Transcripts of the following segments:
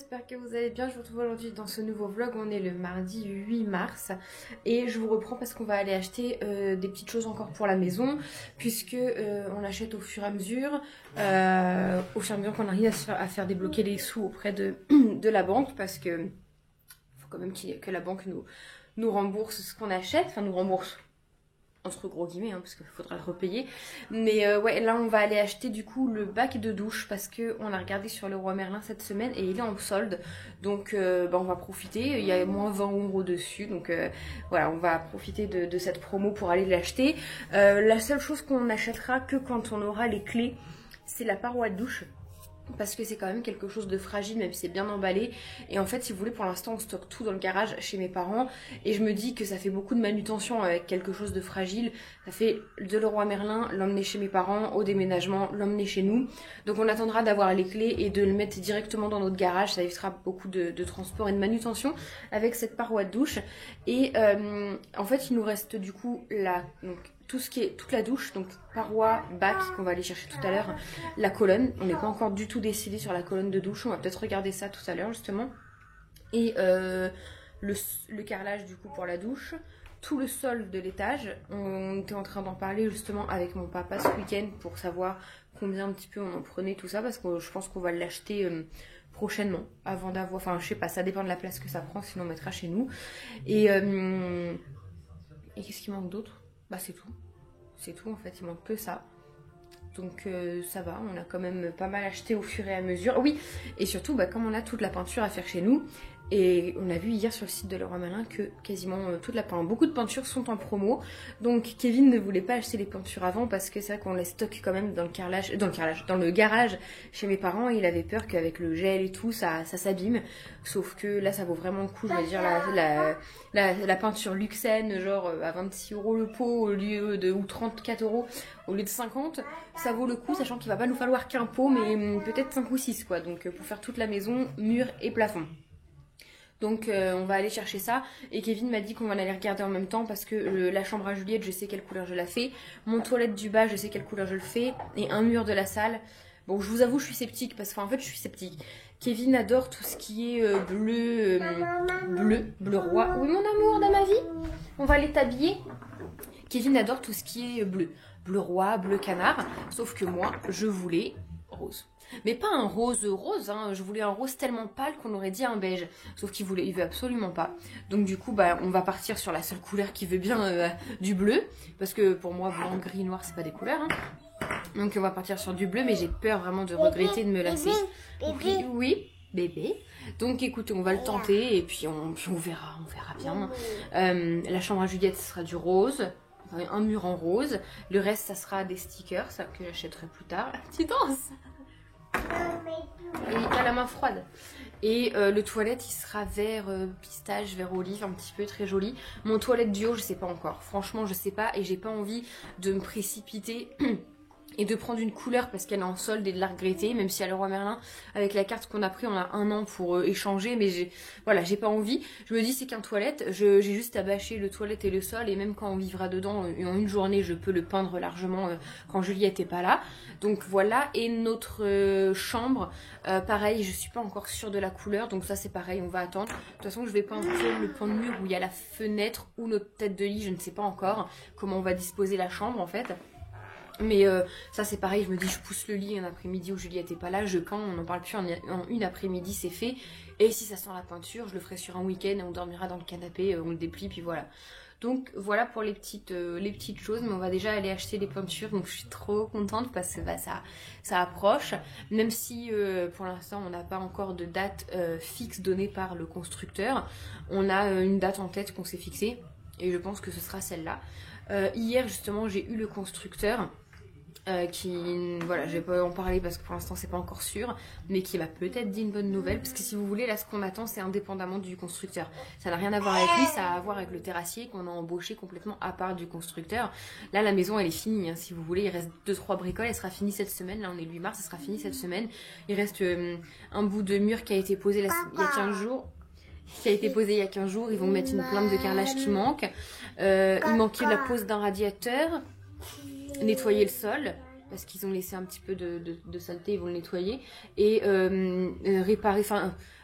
j'espère que vous allez bien. Je vous retrouve aujourd'hui dans ce nouveau vlog. On est le mardi 8 mars et je vous reprends parce qu'on va aller acheter des petites choses encore pour la maison, puisque on achète au fur et à mesure qu'on arrive à faire débloquer les sous auprès de la banque, parce que faut quand même que la banque nous rembourse ce qu'on achète, enfin nous rembourse entre gros guillemets, parce qu'il faudra le repayer. Mais ouais, là on va aller acheter du coup le bac de douche, parce que on a regardé sur Leroy Merlin cette semaine et il est en solde. Donc on va profiter, il y a moins 20 € dessus. Donc voilà, on va profiter de cette promo pour aller l'acheter. La seule chose qu'on n'achètera que quand on aura les clés, c'est la paroi de douche, parce que c'est quand même quelque chose de fragile, même si c'est bien emballé. Et en fait, si vous voulez, pour l'instant on stocke tout dans le garage chez mes parents, et je me dis que ça fait beaucoup de manutention avec quelque chose de fragile. Ça fait de Leroy Merlin, l'emmener chez mes parents, au déménagement, l'emmener chez nous. Donc on attendra d'avoir les clés et de le mettre directement dans notre garage. Ça évitera beaucoup de transport et de manutention avec cette paroi de douche. Et en fait, il nous reste du coup toute la douche, donc paroi, bac qu'on va aller chercher tout à l'heure, la colonne. On n'est pas encore du tout décidé sur la colonne de douche, on va peut-être regarder ça tout à l'heure justement. Et le carrelage du coup pour la douche, tout le sol de l'étage. On était en train d'en parler justement avec mon papa ce week-end pour savoir combien un petit peu on en prenait, tout ça, parce que je pense qu'on va l'acheter prochainement, avant d'avoir, enfin je sais pas, ça dépend de la place que ça prend, sinon on mettra chez nous. Et qu'est-ce qui manque d'autre? Bah c'est tout. C'est tout en fait, il manque que ça. Donc ça va, on a quand même pas mal acheté au fur et à mesure. Oui, et surtout comme on a toute la peinture à faire chez nous, et on a vu hier sur le site de Leroy Merlin que quasiment beaucoup de peintures sont en promo. Donc Kevin ne voulait pas acheter les peintures avant, parce que c'est vrai qu'on les stocke quand même dans le garage chez mes parents, et il avait peur qu'avec le gel et tout ça s'abîme. Sauf que là ça vaut vraiment le coup, je veux dire, la peinture Luxen genre à 26 € le pot au lieu de, ou 34 € au lieu de 50, ça vaut le coup, sachant qu'il va pas nous falloir qu'un pot, mais peut-être 5 ou 6 quoi, donc pour faire toute la maison, mur et plafond. Donc on va aller chercher ça, et Kevin m'a dit qu'on va aller regarder en même temps, parce que la chambre à Juliette, je sais quelle couleur je la fais, mon toilette du bas, je sais quelle couleur je le fais, et un mur de la salle. Bon, je vous avoue, je suis sceptique, parce qu'en fait je suis sceptique. Kevin adore tout ce qui est bleu roi. Oui mon amour, dans ma vie, on va aller t'habiller. Kevin adore tout ce qui est bleu roi, bleu canard, sauf que moi je voulais rose. Mais pas un rose, je voulais un rose tellement pâle qu'on aurait dit un beige. Sauf qu'il veut absolument pas. Donc du coup, on va partir sur la seule couleur qui veut bien du bleu. Parce que pour moi, blanc, gris, noir, c'est pas des couleurs. Donc on va partir sur du bleu, mais j'ai peur vraiment de regretter de me lasser. Oui, bébé. Donc écoutez, on va le tenter, et puis on verra bien. La chambre à Juliette, ce sera du rose. Un mur en rose. Le reste, ça sera des stickers, ça que j'achèterai plus tard. Tu danses. Et il a la main froide. Et le toilette, il sera vert pistache, vert olive, un petit peu très joli. Mon toilette duo, je sais pas encore. Franchement, je sais pas, et j'ai pas envie de me précipiter et de prendre une couleur parce qu'elle est en solde et de la regretter, même si à Leroy Merlin, avec la carte qu'on a pris, on a 1 an pour échanger, mais j'ai pas envie. Je me dis, c'est qu'un toilette, j'ai juste à bâcher le toilette et le sol, et même quand on vivra dedans, en une journée, je peux le peindre largement quand Juliette est pas là. Donc voilà, et notre chambre, pareil, je suis pas encore sûre de la couleur, donc ça c'est pareil, on va attendre. De toute façon, je vais peindre le pan de mur où il y a la fenêtre ou notre tête de lit, je ne sais pas encore comment on va disposer la chambre en fait. Mais ça c'est pareil, je me dis, je pousse le lit un après-midi où Juliette n'est pas là, je peins, on n'en parle plus, en une après-midi c'est fait. Et si ça sent la peinture, je le ferai sur un week-end, on dormira dans le canapé, on le déplie, puis voilà. Donc voilà pour les petites choses, mais on va déjà aller acheter les peintures, donc je suis trop contente parce que ça approche. Même si pour l'instant on n'a pas encore de date fixe donnée par le constructeur, on a une date en tête qu'on s'est fixée, et je pense que ce sera celle-là. Hier justement j'ai eu le constructeur voilà, je vais pas en parler parce que pour l'instant c'est pas encore sûr, mais qui m'a peut-être dit une bonne nouvelle, parce que si vous voulez, là ce qu'on attend c'est indépendamment du constructeur, ça n'a rien à voir avec lui, ça a à voir avec le terrassier qu'on a embauché complètement à part du constructeur. Là la maison elle est finie, si vous voulez, il reste 2-3 bricoles, elle sera finie cette semaine, là on est le 8 mars, elle sera finie cette semaine. Il reste un bout de mur qui a été posé il y a 15 jours. Ils vont mettre une plainte de carrelage qui manque. Il manquait la pose d'un radiateur, nettoyer le sol, parce qu'ils ont laissé un petit peu de saleté, ils vont le nettoyer, et réparer,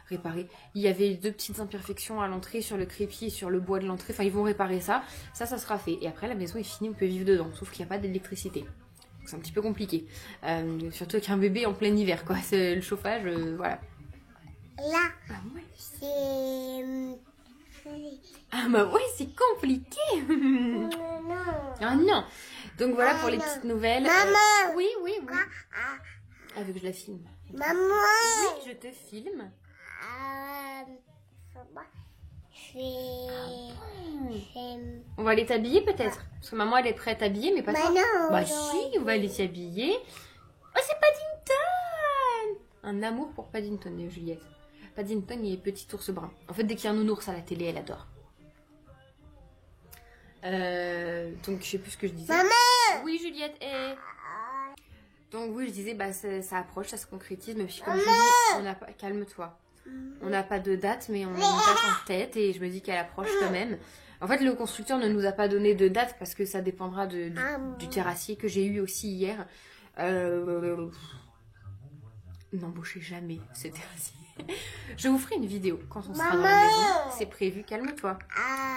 réparer. Il y avait 2 petites imperfections à l'entrée sur le crépi et sur le bois de l'entrée. Enfin, ils vont réparer ça. Ça sera fait. Et après, la maison est finie, on peut vivre dedans. Sauf qu'il n'y a pas d'électricité. C'est un petit peu compliqué. Surtout avec un bébé en plein hiver, quoi. C'est le chauffage, voilà. Là, Ah ouais. c'est... Ah bah ouais, c'est compliqué. Non. Ah non. Donc voilà pour les petites nouvelles. Maman. Oui. Avec que je la filme. Maman. Oui, je te filme. On va aller t'habiller peut-être. Parce que maman elle est prête à habiller, mais pas toi. Non. Bah si, on va aller t'habiller. Oh, c'est Paddington. Un amour pour Paddington, Juliette. Paddington, il est petit ours brun. En fait, dès qu'il y a un nounours à la télé, elle adore. Donc, je sais plus ce que je disais. Maman. Oui, Juliette. Donc, oui, je disais, bah, ça approche, ça se concrétise. Même si, comme je dis, on n'a pas... Calme-toi. On n'a pas de date, mais on a une date en tête. Et je me dis qu'elle approche quand même. En fait, le constructeur ne nous a pas donné de date parce que ça dépendra du terrassier que j'ai eu aussi hier. N'embauchez jamais ce terrassier. Je vous ferai une vidéo quand on sera dans la maison. C'est prévu, calme-toi.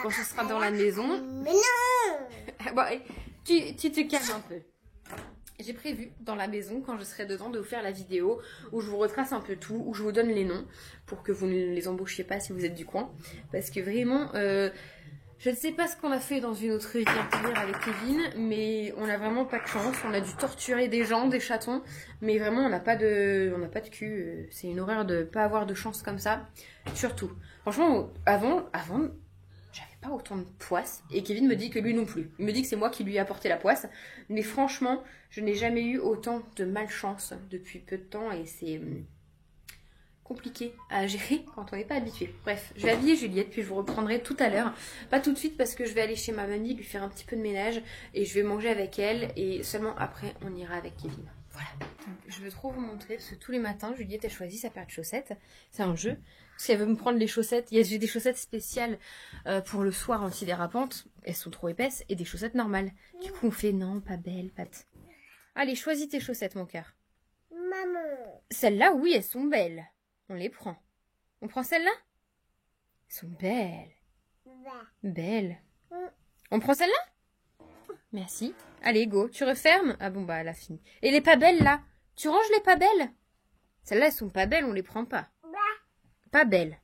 Quand on sera dans la maison... Mais non. Bon, tu te calmes un peu. J'ai prévu dans la maison, quand je serai dedans, de vous faire la vidéo où je vous retrace un peu tout, où je vous donne les noms pour que vous ne les embauchiez pas si vous êtes du coin. Parce que vraiment... je ne sais pas ce qu'on a fait dans une autre vie antérieure avec Kevin, mais on n'a vraiment pas de chance. On a dû torturer des gens, des chatons, mais vraiment on n'a pas de cul. C'est une horreur de pas avoir de chance comme ça. Surtout, franchement, avant, j'avais pas autant de poisse. Et Kevin me dit que lui non plus. Il me dit que c'est moi qui lui ai apporté la poisse. Mais franchement, je n'ai jamais eu autant de malchance depuis peu de temps et c'est compliqué à gérer quand on n'est pas habitué. Bref, je vais habiller Juliette puis je vous reprendrai tout à l'heure. Pas tout de suite parce que je vais aller chez ma mamie lui faire un petit peu de ménage et je vais manger avec elle et seulement après on ira avec Kevin. Voilà. Donc, je veux trop vous montrer parce que tous les matins Juliette a choisi sa paire de chaussettes. C'est un jeu. Parce qu'elle veut me prendre les chaussettes. J'ai des chaussettes spéciales pour le soir antidérapantes. Elles sont trop épaisses et des chaussettes normales. Du coup on fait non, pas belle, Pat. Allez, choisis tes chaussettes mon cœur. Maman. Celles-là, oui, elles sont belles. On les prend. On prend celle-là? Elles sont belles. Belles. On prend celle-là? Merci. Allez, go. Tu refermes? Ah bon, bah, elle a fini. Et les pas belles, là? Tu ranges les pas belles? Celles-là, elles sont pas belles, on les prend pas. Pas belles.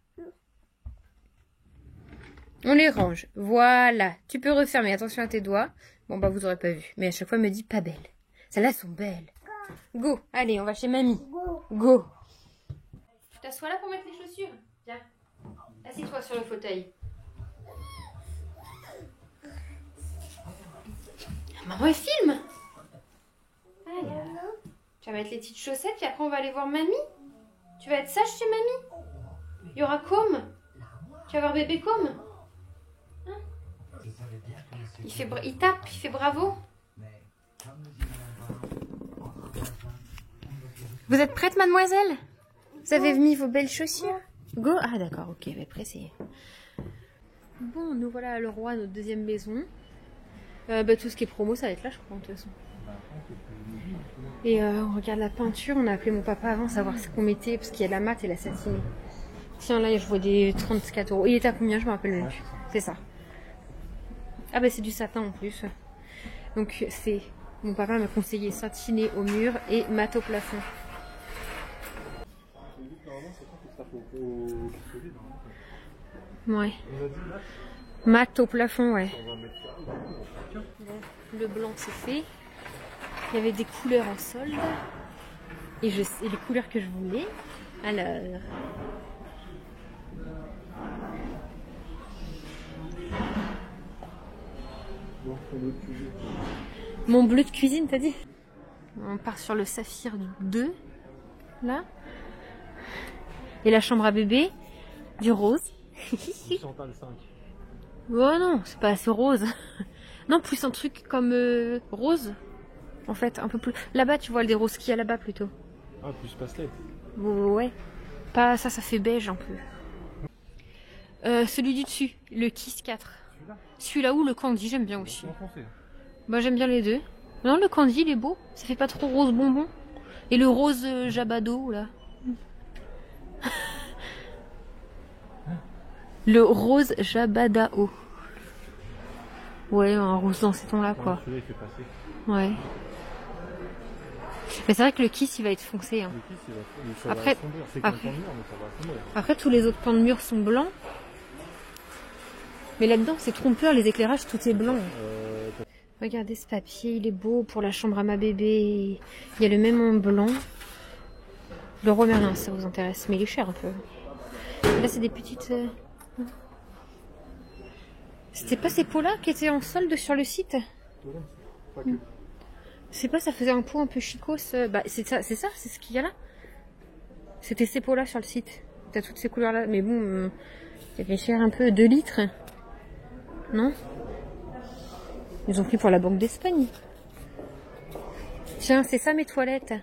On les range. Voilà. Tu peux refermer. Attention à tes doigts. Bon, bah, vous aurez pas vu. Mais à chaque fois, elle me dit pas belles. Celles-là, elles sont belles. Go. Allez, on va chez mamie. Go. Tu t'assois là pour mettre les chaussures? Viens. Assieds-toi sur le fauteuil. Maman, elle filme. Alors, tu vas mettre les petites chaussettes et après on va aller voir mamie. Tu vas être sage chez mamie. Il y aura Com. Tu vas voir bébé Com. Hein? Il tape, il fait bravo. Vous êtes prête, mademoiselle? Vous avez mis vos belles chaussures? Go. Ah d'accord, ok, mais pressé. Bon, nous voilà le roi, notre deuxième maison. Tout ce qui est promo, ça va être là, je crois, de toute façon. Et on regarde la peinture. On a appelé mon papa avant, savoir ce qu'on mettait, parce qu'il y a la mat et la satinée. Tiens, là, je vois des 34 €. Il était à combien? Je me rappelle même plus. C'est ça. Ah bah c'est du satin en plus. Donc c'est... Mon papa m'a conseillé satiné au mur et mat au plafond. Ouais. Mat au plafond, ouais. Bon, le blanc c'est fait. Il y avait des couleurs en solde. Et les couleurs que je voulais. Alors. Mon bleu de cuisine, t'as dit? On part sur le saphir 2. Là. Et la chambre à bébé. Du rose. Chantal 5. Oh non, c'est pas assez rose. Non, plus un truc comme rose. En fait, un peu plus. Là-bas, tu vois des roses qu'il y a là-bas plutôt. Ah, plus pastel. Ouais. Pas ça, ça fait beige un peu. Celui du dessus, le Kiss 4. Celui-là ou le Candy, j'aime bien aussi. Bah, j'aime bien les deux. Non, le Candy, il est beau. Ça fait pas trop rose bonbon. Et le rose Jabado, là. Le rose Jabadao. Ouais, un rose dans ces tons-là, quoi. Celui-là, il fait passer. Ouais. Mais c'est vrai que le kiss, il va être foncé. Hein. Le kiss, ça Après- va assombrir. C'est après- comme ton mur, mais ça va assombrir. Après, tous les autres pans de mur sont blancs. Mais là-dedans, c'est trompeur, les éclairages, tout est blanc. Regardez ce papier, il est beau pour la chambre à ma bébé. Il y a le même en blanc. Le roi Merlin, ça vous intéresse, mais il est cher un peu. Et là, c'est des petites... C'était pas ces pots-là qui étaient en solde sur le site? Pas que. C'est pas, ça faisait un pot un peu chicos. Bah, c'est ça, c'est ce qu'il y a là. C'était ces pots-là sur le site. T'as toutes ces couleurs-là. Mais bon, il y avait cher un peu, 2 litres. Non? Ils ont pris pour la Banque d'Espagne. Tiens, c'est ça mes toilettes.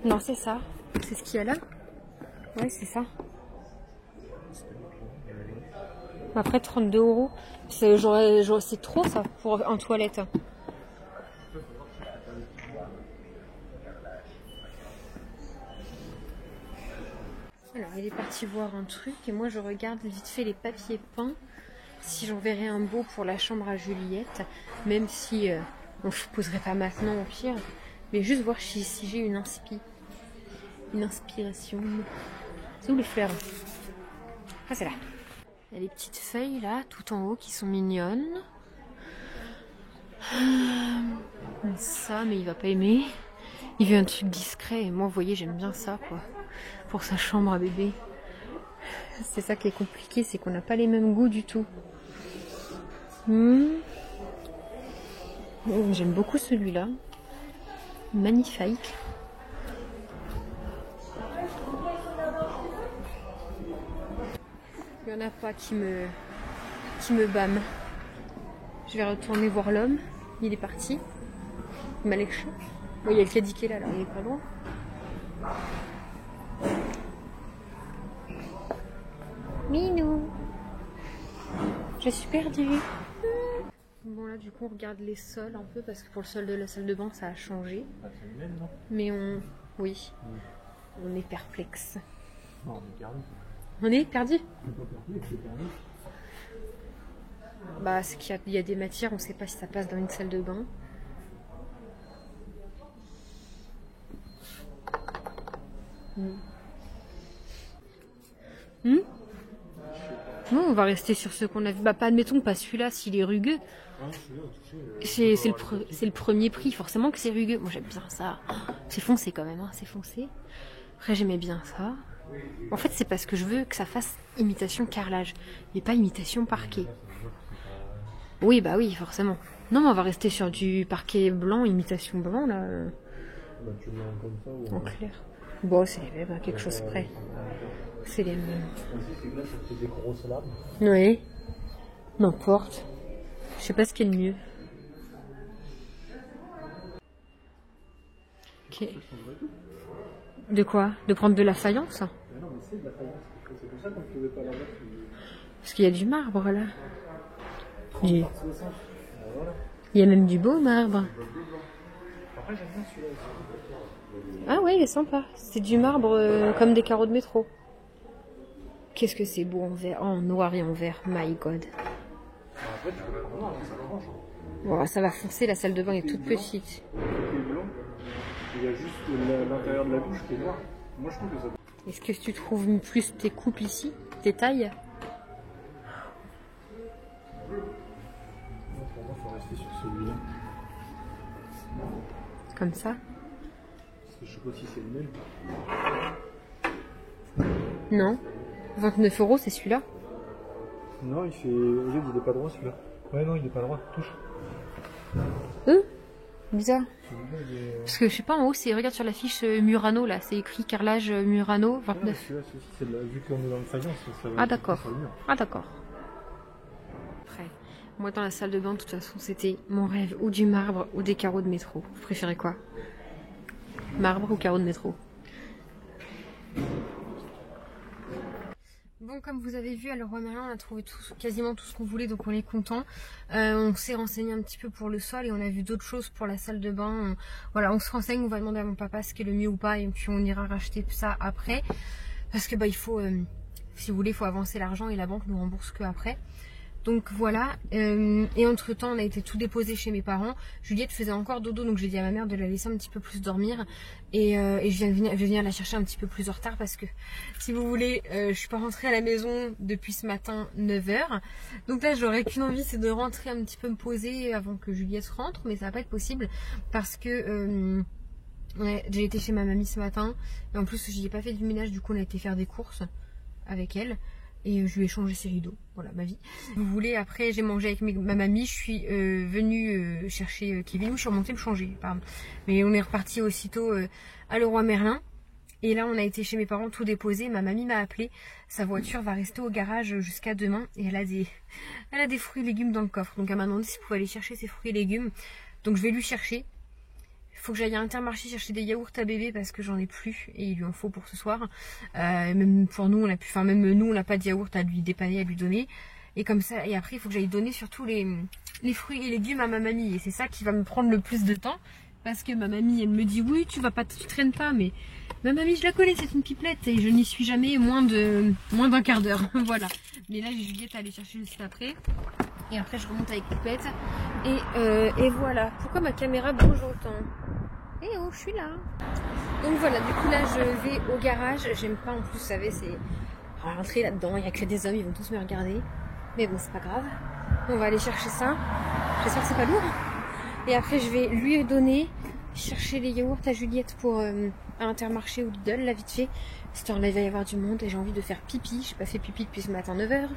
Non, c'est ça. C'est ce qu'il y a là. Ouais, c'est ça. Après 32 €. C'est trop ça pour un toilette. Alors, il est parti voir un truc et moi je regarde vite fait les papiers peints. Si j'enverrai un beau pour la chambre à Juliette, même si bon, je ne poserai pas maintenant au pire, mais juste voir si j'ai une inspiration. C'est où les fleurs? Ah, c'est là. Il y a les petites feuilles là, tout en haut, qui sont mignonnes. Ça, mais il va pas aimer. Il veut un truc discret et moi, vous voyez, j'aime bien ça, quoi. Pour sa chambre à bébé. C'est ça qui est compliqué, c'est qu'on n'a pas les mêmes goûts du tout. J'aime beaucoup celui-là. Magnifique. Il n'y en a pas qui me bâme. Je vais retourner voir l'homme. Il est parti. Il m'a léché. Bon, il y a le caddie qui est là, alors il est pas loin. Minou, je suis perdue. Bon là du coup on regarde les sols un peu parce que pour le sol de la salle de bain ça a changé. Ah, c'est le même, non? Mais oui, on est perplexe. Non, on est perdu. On est perdu. On est pas perdu, c'est perdu. Bah c'est qu'il y a des matières, on sait pas si ça passe dans une salle de bain. Non, on va rester sur ce qu'on a vu. Bah pas admettons pas celui-là s'il est rugueux. C'est le premier prix, forcément que c'est rugueux. Moi j'aime bien ça. C'est foncé quand même, hein, c'est foncé. Après j'aimais bien ça. En fait c'est parce que je veux que ça fasse imitation carrelage, mais pas imitation parquet. Oui bah oui forcément. Non mais on va rester sur du parquet blanc, imitation blanc là. Bah, tu le mets comme ça ou En clair. Bon c'est les mêmes à quelque chose près. C'est les mêmes. c'est que là, ça fait des grosses lames. Oui. N'importe. Je sais pas ce qui est le mieux. Ok. De quoi? De prendre de la faïence? Mais non, mais c'est de la faïence. C'est pour ça qu'on ne pouvait pas la mettre. Parce qu'il y a du marbre là. Il Par 60. Voilà. y a même du beau marbre. Après, j'aime bien celui-là aussi. Ah ouais, il est sympa. C'est du marbre comme des carreaux de métro. Qu'est-ce que c'est beau en vert, en noir et en vert. My God. Après, tu peux le prendre noir, ça change. Bon, ça va foncer, la salle de bain est toute petite. Le est blanc. Il y a juste l'intérieur de la douche qui est noir. Moi, je trouve que ça. Est-ce que tu trouves plus tes coupes ici? Tes tailles? Pour moi, il faut rester sur celui-là. Comme ça? Parce que je sais pas si c'est le même. Non. 29 € c'est celui-là? Non, il fait. Regarde, il est pas droit celui-là. Ouais, non, il est pas droit. Touche. Bizarre. Celui-là, il est. Parce que je sais pas, en haut, c'est regarde sur la fiche Murano là, c'est écrit carrelage Murano Ah, non, 29. celui-là, c'est vu qu'on est dans le faïence, ça va. Ah d'accord. sur le mur. Ah d'accord. Après, moi dans la salle de bain, de toute façon, c'était mon rêve ou du marbre ou des carreaux de métro. Vous préférez quoi? Marbre ou carreaux de métro? Bon, comme vous avez vu, à Leroy Merlin, on a trouvé quasiment tout ce qu'on voulait, donc on est content. On s'est renseigné un petit peu pour le sol et on a vu d'autres choses pour la salle de bain. Voilà, on se renseigne, on va demander à mon papa ce qui est le mieux ou pas et puis on ira racheter ça après. Parce que bah il faut, si vous voulez, il faut avancer l'argent et la banque nous rembourse que après. Donc voilà, et entre temps on a été tout déposé chez mes parents. Juliette faisait encore dodo, donc j'ai dit à ma mère de la laisser un petit peu plus dormir. Et je vais venir la chercher un petit peu plus en retard parce que, si vous voulez, je suis pas rentrée à la maison depuis ce matin 9 h. Donc là j'aurais qu'une envie, c'est de rentrer un petit peu me poser avant que Juliette rentre, mais ça va pas être possible parce que j'ai été chez ma mamie ce matin. Et en plus j'y ai pas fait du ménage, du coup on a été faire des courses avec elle. Et je lui ai changé ses rideaux, voilà ma vie. Vous voulez, après j'ai mangé avec ma mamie, je suis venue chercher Kevin, je suis remontée me changer, pardon. Mais on est reparti aussitôt à Leroy Merlin. Et là on a été chez mes parents tout déposer, ma mamie m'a appelé, sa voiture va rester au garage jusqu'à demain. Et elle a des fruits et légumes dans le coffre, donc elle m'a demandé si je pouvais aller chercher ses fruits et légumes. Donc je vais lui chercher. Il faut que j'aille à Intermarché chercher des yaourts à bébé parce que j'en ai plus et il lui en faut pour ce soir. Même pour nous, même nous, on n'a pas de yaourt à lui dépanner, à lui donner. Et comme ça, et après, il faut que j'aille donner surtout les fruits et légumes à ma mamie. Et c'est ça qui va me prendre le plus de temps parce que ma mamie, elle me dit oui, tu traînes pas, mais ma mamie, je la connais, c'est une pipelette et je n'y suis jamais moins d'un quart d'heure. Voilà. Mais là, j'ai Juliette à aller chercher juste après. Et après, je remonte avec Poupette. Et voilà. Pourquoi ma caméra bouge autant? Eh oh, je suis là. Donc voilà, du coup là, je vais au garage. J'aime pas en plus, vous savez, c'est rentrer là-dedans. Il n'y a que des hommes, ils vont tous me regarder. Mais bon, c'est pas grave. On va aller chercher ça. J'espère que c'est pas lourd. Et après, je vais lui donner, chercher les yaourts à Juliette pour à Intermarché ou Lidl, là vite fait. Cette heure-là, il va y avoir du monde et j'ai envie de faire pipi. J'ai pas fait pipi depuis ce matin 9 h.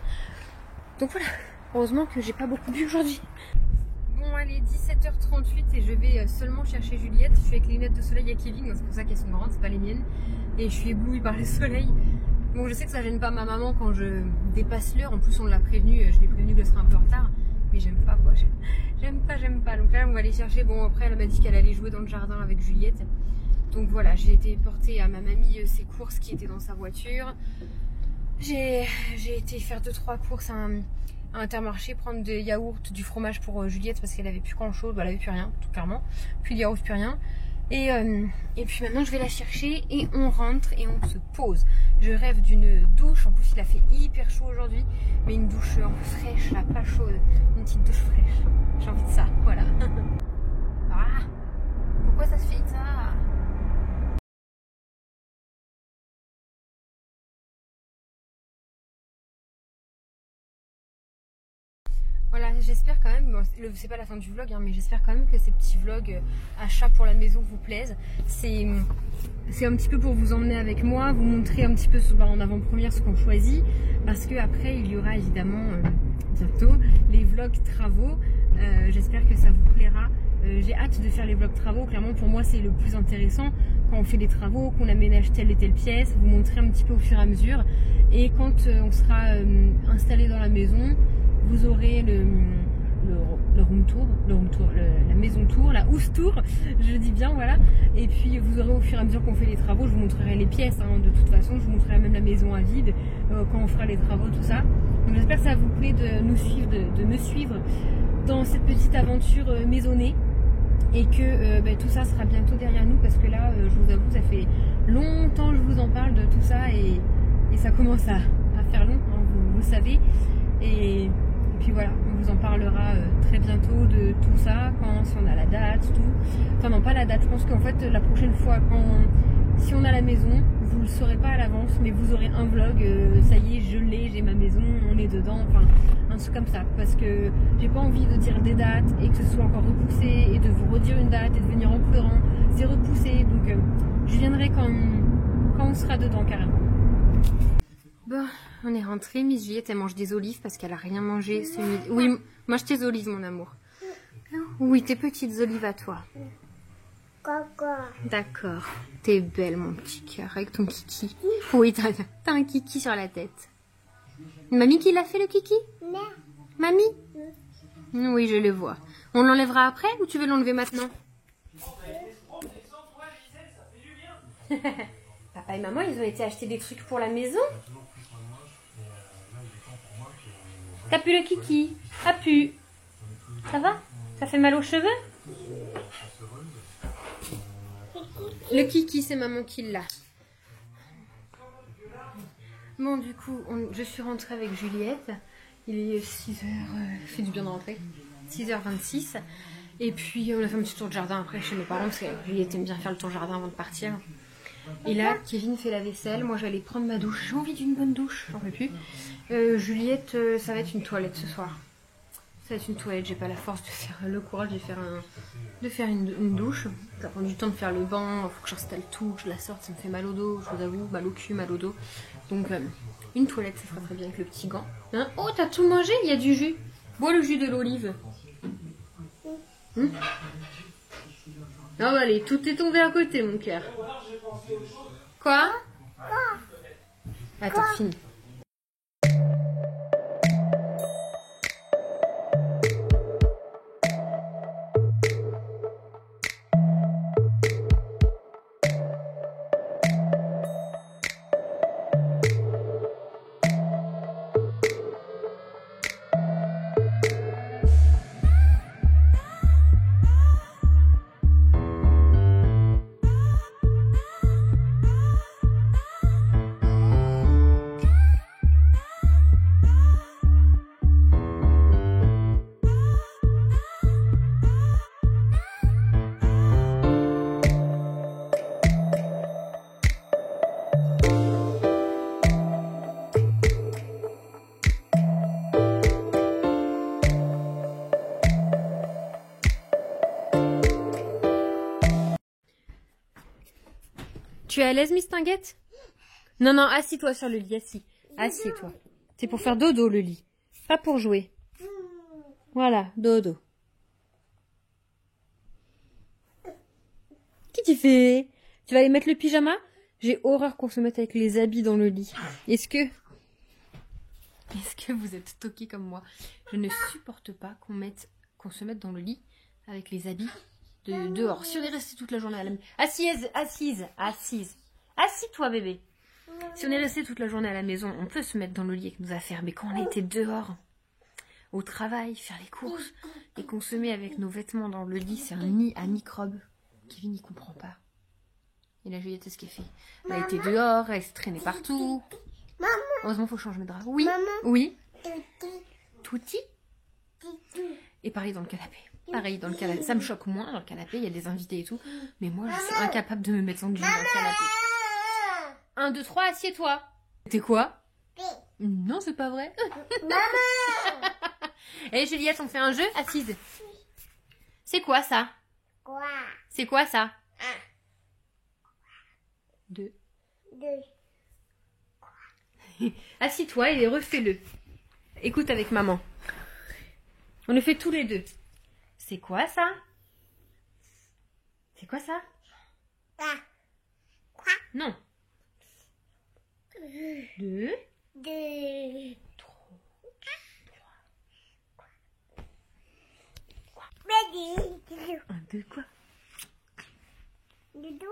Donc voilà. Heureusement que j'ai pas beaucoup bu aujourd'hui. Bon allez, 17 h 38 et je vais seulement chercher Juliette. Je suis avec les lunettes de soleil à Kevin, c'est pour ça qu'elles sont grandes, c'est pas les miennes. Et je suis éblouie par le soleil. Bon, je sais que ça gêne pas ma maman quand je dépasse l'heure. En plus on l'a prévenue, je l'ai prévenue qu'elle serait un peu en retard. Mais j'aime pas quoi, j'aime pas. Donc là on va aller chercher, bon après elle m'a dit qu'elle allait jouer dans le jardin avec Juliette. Donc voilà, j'ai été porter à ma mamie ses courses qui étaient dans sa voiture. J'ai été faire 2-3 courses à Intermarché, prendre des yaourts, du fromage pour Juliette parce qu'elle avait plus grand chose, elle avait plus rien, tout clairement, plus de yaourt, plus rien. Et puis maintenant je vais la chercher et on rentre et on se pose. Je rêve d'une douche, en plus il a fait hyper chaud aujourd'hui, mais une douche un peu fraîche là, pas chaude, une petite douche fraîche. J'ai envie de ça, voilà. Ah, pourquoi ça se fait ça? Voilà, j'espère quand même, bon, c'est pas la fin du vlog, hein, mais j'espère quand même que ces petits vlogs achats pour la maison vous plaisent. C'est un petit peu pour vous emmener avec moi, vous montrer un petit peu en avant-première ce qu'on choisit, parce que après il y aura évidemment bientôt les vlogs travaux. J'espère que ça vous plaira. J'ai hâte de faire les vlogs travaux, clairement pour moi c'est le plus intéressant quand on fait des travaux, qu'on aménage telle et telle pièce, vous montrer un petit peu au fur et à mesure. Et quand on sera installé dans la maison, vous aurez le room tour, la maison tour, la house tour, je dis bien, voilà. Et puis vous aurez au fur et à mesure qu'on fait les travaux, je vous montrerai les pièces, hein, de toute façon, je vous montrerai même la maison à vide quand on fera les travaux, tout ça. Donc j'espère que ça vous plaît de nous suivre, de me suivre dans cette petite aventure maisonnée. Et que tout ça sera bientôt derrière nous parce que là, je vous avoue, ça fait longtemps que je vous en parle de tout ça et ça commence à faire long, hein, vous savez. Et puis voilà, on vous en parlera très bientôt de tout ça, si on a la date, tout. Enfin non, pas la date, je pense qu'en fait la prochaine fois, si on a la maison, vous ne le saurez pas à l'avance, mais vous aurez un vlog, ça y est, je l'ai, j'ai ma maison, on est dedans, enfin un truc comme ça. Parce que j'ai pas envie de dire des dates et que ce soit encore repoussé et de vous redire une date et de venir en pleurant, c'est repoussé, donc je viendrai quand on sera dedans carrément. Bon, on est rentré. Miss Juliette, elle mange des olives parce qu'elle a rien mangé ce midi. Oui, mange tes olives, mon amour. Oui, tes petites olives à toi. D'accord. T'es belle, mon petit cœur, avec ton kiki. Oui, t'as un kiki sur la tête. Mamie qui l'a fait, le kiki? Mamie? Oui, je le vois. On l'enlèvera après ou tu veux l'enlever maintenant? Papa et maman, ils ont été acheter des trucs pour la maison. T'as pu le kiki? A pu. Ça va? Ça fait mal aux cheveux? Le kiki, c'est maman qui l'a. Bon, du coup, je suis rentrée avec Juliette. Il est 6h, fait du bien de rentrer. 6h26. Et puis, on a fait un petit tour de jardin après chez mes parents, parce que Juliette aime bien faire le tour de jardin avant de partir. Et là, Kevin fait la vaisselle. Moi, j'allais prendre ma douche. J'ai envie d'une bonne douche, j'en peux plus. Juliette, ça va être une toilette ce soir. Ça va être une toilette. J'ai pas la force de faire le courage de faire une douche. Ça prend du temps de faire le banc. Faut que j'installe tout, que je la sorte. Ça me fait mal au dos, je vous avoue. Mal au cul, mal au dos. Donc, une toilette, ça fera très bien avec le petit gant. Hein, oh, t'as tout mangé? Il y a du jus. Bois le jus de l'olive. Non, bah, allez, tout est tombé à côté, mon cœur. Quoi? Attends, fini. Tu es à l'aise, Miss Tinguette? Non, non, assis-toi sur le lit, assis. Assieds-toi. C'est pour faire dodo, le lit. Pas pour jouer. Voilà, dodo. Qu'est-ce que tu fais? Tu vas aller mettre le pyjama? J'ai horreur qu'on se mette avec les habits dans le lit. Est-ce que vous êtes toqués comme moi? Je ne supporte pas qu'on se mette dans le lit avec les habits dehors. Si on est resté toute la journée à la maison... Assise. Assis-toi, bébé. Si on est resté toute la journée à la maison, on peut se mettre dans le lit avec nos affaires. Mais quand on était dehors, au travail, faire les courses, et qu'on se met avec nos vêtements dans le lit, c'est un nid à microbes. Kevin n'y comprend pas. Et la Juliette, c'est ce qu'elle fait. Elle était dehors, elle se traînait partout. Heureusement, il faut changer de drap. Oui. Oui. Touti. Et pareil dans le canapé. Pareil dans le canapé. Ça me choque moins dans le canapé, il y a des invités et tout. Mais moi, je suis incapable de me mettre en jean dans le canapé. 1, 2, 3, assieds-toi. T'es quoi? Non, c'est pas vrai. Maman. Et Juliette, on fait un jeu assise. C'est quoi ça? Quoi? C'est quoi ça? 2. Assis-toi et refais-le. Écoute avec maman. On le fait tous les deux. C'est quoi ça? C'est quoi ça? Non. 2. 3. Un, deux, quoi? Dodo.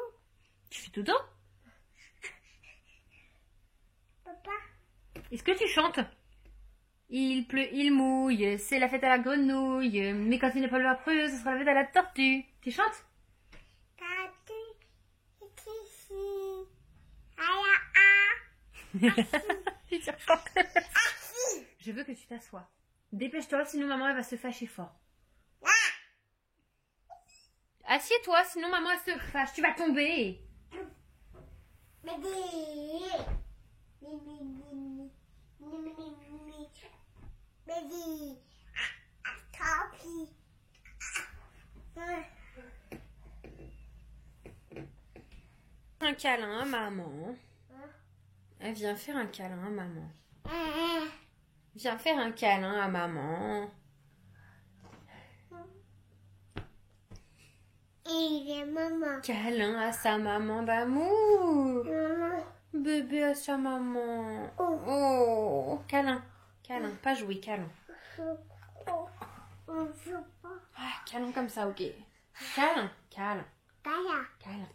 Tu fais dodo? Papa. Est-ce que tu chantes? Il pleut, il mouille, c'est la fête à la grenouille, mais quand il n'est pas le après, ce sera la fête à la tortue. Tu chantes? Je veux que tu t'assoies. Dépêche-toi, sinon maman elle va se fâcher fort. Assieds-toi, sinon maman elle se fâche. Tu vas tomber. Un câlin à maman. Elle vient faire un câlin à maman. Viens faire un câlin à maman. Et maman. Câlin à sa maman d'amour. Maman. Bébé à sa maman. Oh. Câlin. Câlin. Pas jouer, câlin. Ah, câlin comme ça, ok. Câlin. Câlin. Câlin.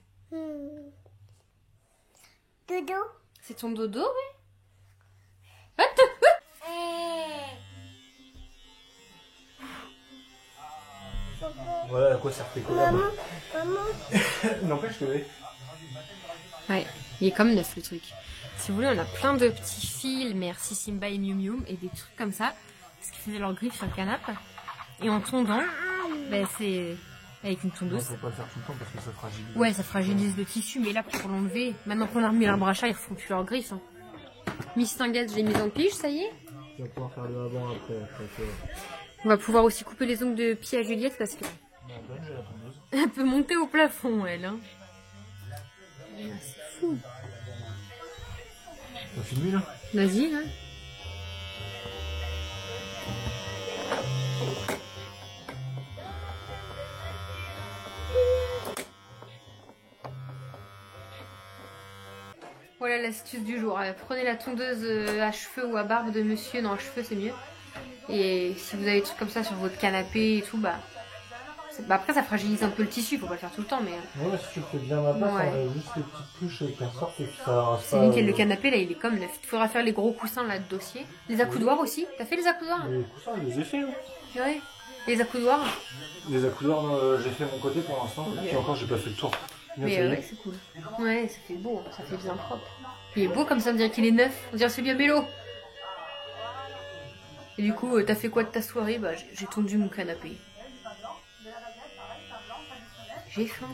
Dodo. C'est ton dodo, oui? Voilà à quoi ça fait collab. Maman. N'empêche que oui. Ouais, il est comme neuf le truc. Si vous voulez, on a plein de petits fils, merci Simba et Miu Miu, et des trucs comme ça, parce qu'ils faisaient leurs griffes sur le canapé. Et en tondant, ben c'est avec une Il tondeuse. faut pas le faire tout le temps parce que ça fragilise. Ouais, ça fragilise le tissu, mais là pour l'enlever, maintenant qu'on a remis l'arbre à chat, ils refont plus leurs griffes. Hein. Miss Tinguette, je l'ai mise en pige, ça y est. Tu vas pouvoir faire le avant après. On va pouvoir aussi couper les ongles de pied à Juliette parce que J'ai la tondeuse. elle peut monter au plafond, elle. Hein. Ah, c'est fou. On finit là? Vas-y, hein. Voilà l'astuce du jour. Prenez la tondeuse à cheveux ou à barbe de monsieur. Non, à cheveux c'est mieux. Et si vous avez des trucs comme ça sur votre canapé et tout, bah après ça fragilise un peu le tissu, faut pas le faire tout le temps, mais Ouais, si tu le fais bien à ma place, Ouais. on a juste les petites touches qui ressortent et puis ça. c'est nickel. Le canapé là il est comme neuf. Il faudra faire les gros coussins là de dossier. Les accoudoirs aussi. T'as fait les accoudoirs? Les coussins, je les ai fait. Hein. Ouais. Les accoudoirs. Les accoudoirs, j'ai fait mon côté pour l'instant. Ok. Puis encore, j'ai pas fait le tour. Bien, Mais ça y est. ouais, c'est cool. Ouais, ça fait beau, hein, ça fait bien propre. Il est beau comme ça, on dirait qu'il est neuf. On dirait celui à Mélo. Et du coup, t'as fait quoi de ta soirée? Bah, j'ai tondu mon canapé. J'ai faim.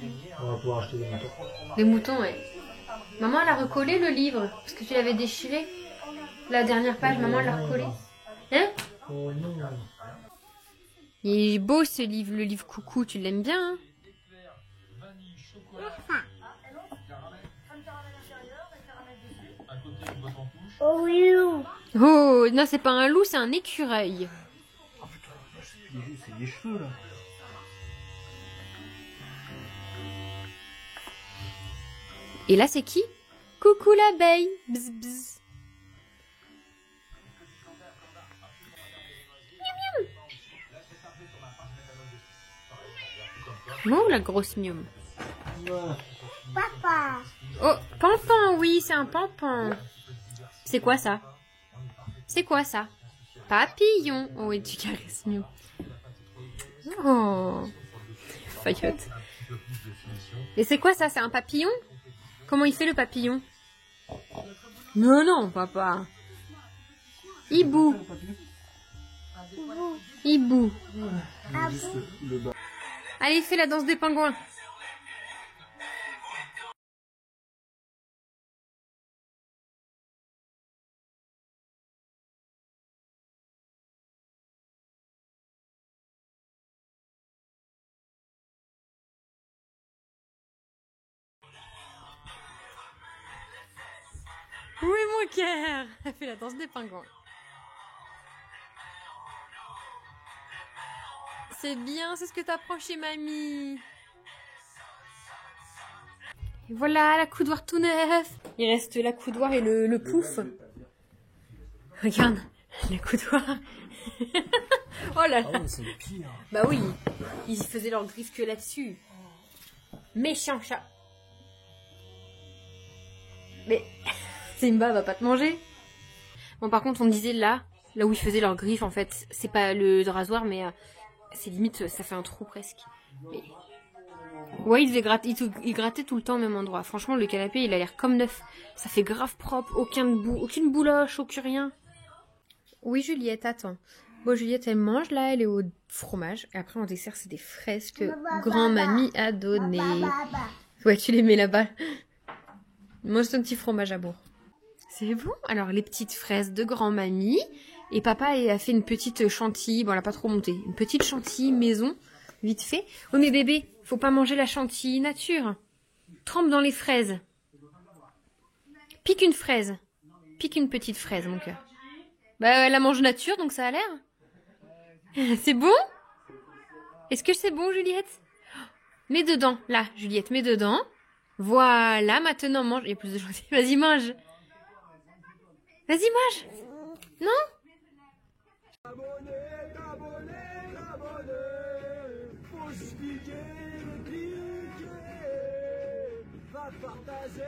On va pouvoir acheter des moutons. Des moutons, ouais. Maman, elle a recollé le livre. Parce que tu l'avais déchiré. La dernière page, maman, elle l'a recollé. Hein? Oh non. Il est beau ce livre, le livre Coucou, tu l'aimes bien, hein? Oh oui. Oh, non, c'est pas un loup, c'est un écureuil. Oh putain, c'est des cheveux là. Et là, c'est qui? Coucou l'abeille. Bzz, bzz. Miam, miam. Oh, la grosse mium. Papa. Oh, pampan, oui, c'est un pampan. C'est quoi ça? C'est quoi ça? Papillon. Oh, et tu caresses mieux. Oh, faillotte. Et c'est quoi ça? C'est un papillon? Comment il fait le papillon? Non, non, papa. Hibou. Hibou. Juste le bas. Allez, fais la danse des pingouins. Oui, mon cœur. Elle fait la danse des pingouins. C'est bien, c'est ce que t'apprends chez mamie. Et voilà, la coudoir tout neuf. Il reste la coudoir et le pouf. Regarde, la coudoir. Oh là là. Ah ouais, c'est le pire. Bah oui, ils faisaient leur griffe que là-dessus. Méchant chat. Mais Simba va pas te manger. Bon, par contre, on disait là où ils faisaient leur griffe, en fait, c'est pas le rasoir, mais c'est limite, ça fait un trou presque. Mais... ouais, ils grattaient tout le temps au même endroit. Franchement, le canapé, il a l'air comme neuf. Ça fait grave propre, aucune bouloche, aucun rien. Oui, Juliette, attends. Bon, Juliette, elle mange, là, elle est au fromage. Et après, en dessert, c'est des fraises que grand-mamie a données. Ouais, tu les mets là-bas. Mange ton petit fromage à bourre. C'est bon. Alors, les petites fraises de grand-mamie. Et papa a fait une petite chantilly. Bon, elle a pas trop monté. Une petite chantilly maison, vite fait. Oh, mais bébé, faut pas manger la chantilly nature. Trempe dans les fraises. Pique une fraise. Pique une petite fraise, mon cœur. Bah, elle la mange nature, donc ça a l'air. C'est bon? Est-ce que c'est bon, Juliette? Mets dedans. Là, Juliette, mets dedans. Voilà, maintenant mange. Il y a plus de chantilly. Vas-y, mange. Vas-y, mange. Non? Va partager